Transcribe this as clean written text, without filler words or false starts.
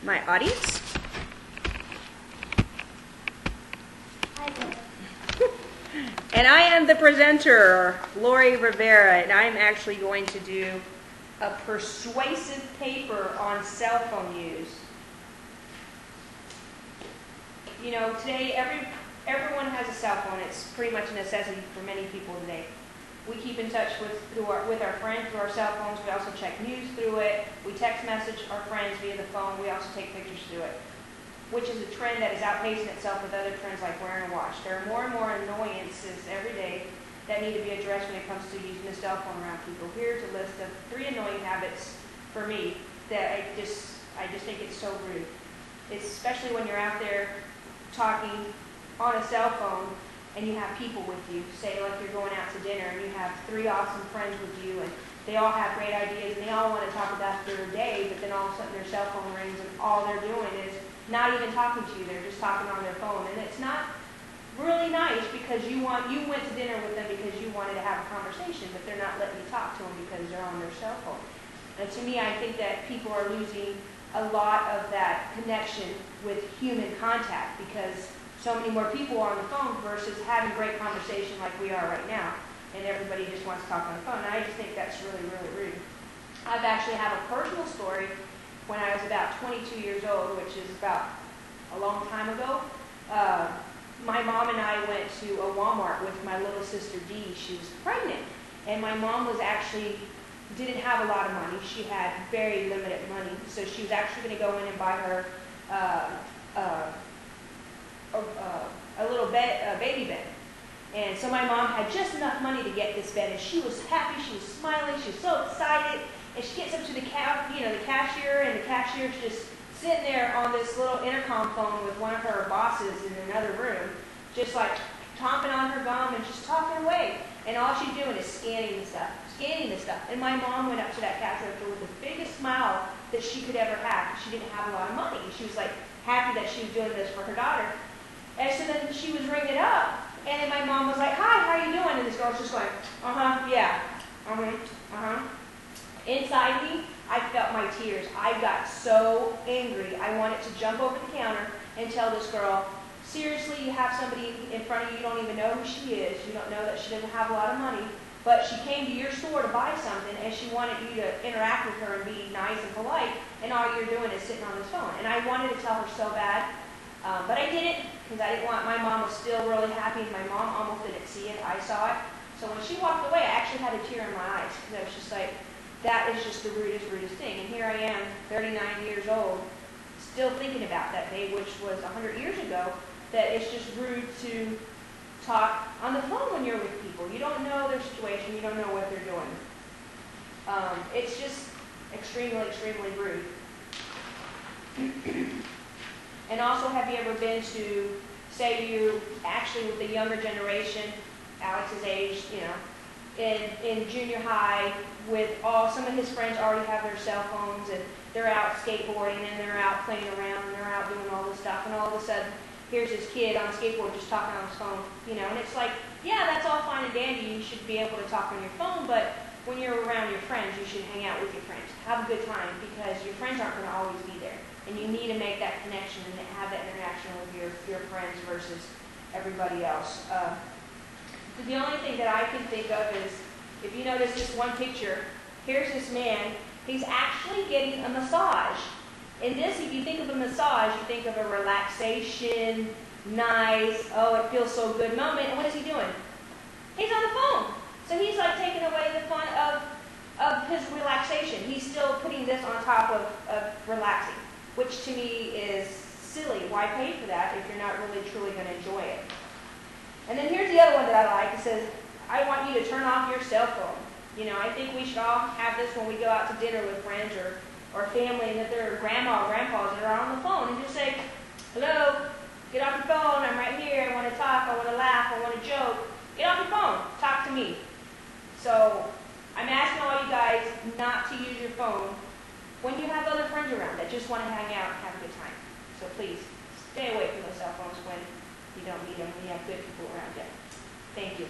my audience. And I am the presenter, Lori Rivera, and I'm actually going to do a persuasive paper on cell phone use. You know, today everyone has a cell phone. It's pretty much a necessity for many people today. We keep in touch with our friends through our cell phones. We also check news through it. We text message our friends via the phone. We also take pictures through it, which is a trend that is outpacing itself with other trends like wearing a watch. There are more and more annoyances every day that need to be addressed when it comes to using a cell phone around people. Here's a list of 3 annoying habits for me that I just think it's so rude. It's especially when you're out there talking on a cell phone and you have people with you. Say like you're going out to dinner and you have 3 awesome friends with you and they all have great ideas and they all want to talk about their day, but then all of a sudden their cell phone rings and all they're doing is not even talking to you. They're just talking on their phone. And it's not really nice because you went to dinner with them because you wanted to have a conversation, but they're not letting you talk to them because they're on their cell phone. And to me, I think that people are losing a lot of that connection with human contact because so many more people are on the phone versus having great conversation like we are right now. And everybody just wants to talk on the phone. And I just think that's really, really rude. I've actually have a personal story. When I was about 22 years old, which is about a long time ago, my mom and I went to a Walmart with my little sister Dee. She was pregnant, and my mom didn't have a lot of money. She had very limited money, so she was actually going to go in and buy her a little baby bed. And so my mom had just enough money to get this bed, and she was happy. She was smiling. She was so excited. And she gets up to the cashier, and the cashier's just sitting there on this little intercom phone with one of her bosses in another room, just like chomping on her gum and just talking away. And all she's doing is scanning the stuff. And my mom went up to that cash register with the biggest smile that she could ever have. She didn't have a lot of money. She was like happy that she was doing this for her daughter. And so then she was ringing up, and then my mom was like, "Hi, how are you doing?" And this girl's just going, yeah, Inside me, I felt my tears. I got so angry. I wanted to jump over the counter and tell this girl, seriously, you have somebody in front of you, you don't even know who she is, you don't know that she doesn't have a lot of money, but she came to your store to buy something and she wanted you to interact with her and be nice and polite, and all you're doing is sitting on this phone. And I wanted to tell her so bad, but I didn't, because I didn't want, my mom was still really happy, and my mom almost didn't see it. I saw it. So when she walked away, I actually had a tear in my eyes, because I was just like, that is just the rudest thing. And here I am, 39 years old, still thinking about that day, which was 100 years ago, that it's just rude to talk on the phone when you're with people. You don't know their situation. You don't know what they're doing. It's just extremely rude. And also, have you ever been to, say you actually with the younger generation, Alex's age, in junior high, with some of his friends already have their cell phones and they're out skateboarding and they're out playing around and they're out doing all this stuff, and all of a sudden here's this kid on a skateboard just talking on his phone, and it's like, yeah, that's all fine and dandy, you should be able to talk on your phone, but when you're around your friends, you should hang out with your friends. Have a good time, because your friends aren't going to always be there, and you need to make that connection and have that interaction with your friends versus everybody else. The only thing that I can think of is, if you notice this one picture, here's this man, he's actually getting a massage. And this, if you think of a massage, you think of a relaxation, nice, oh, it feels so good moment. And what is he doing? He's on the phone. So he's like taking away the fun of his relaxation. He's still putting this on top of relaxing, which to me is silly. Why pay for that if you're not really truly going to enjoy it? And then here's the other one that I like. It says, I want you to turn off your cell phone. I think we should all have this when we go out to dinner with friends or family, and if there are grandma or grandpas that are on the phone, and just say, hello, get off your phone, I'm right here, I want to talk, I want to laugh, I want to joke. Get off your phone, talk to me. So I'm asking all you guys not to use your phone when you have other friends around that just want to hang out and have a good time. So please, stay away from those cell phones when you don't need them, when you have good people around you. Thank you.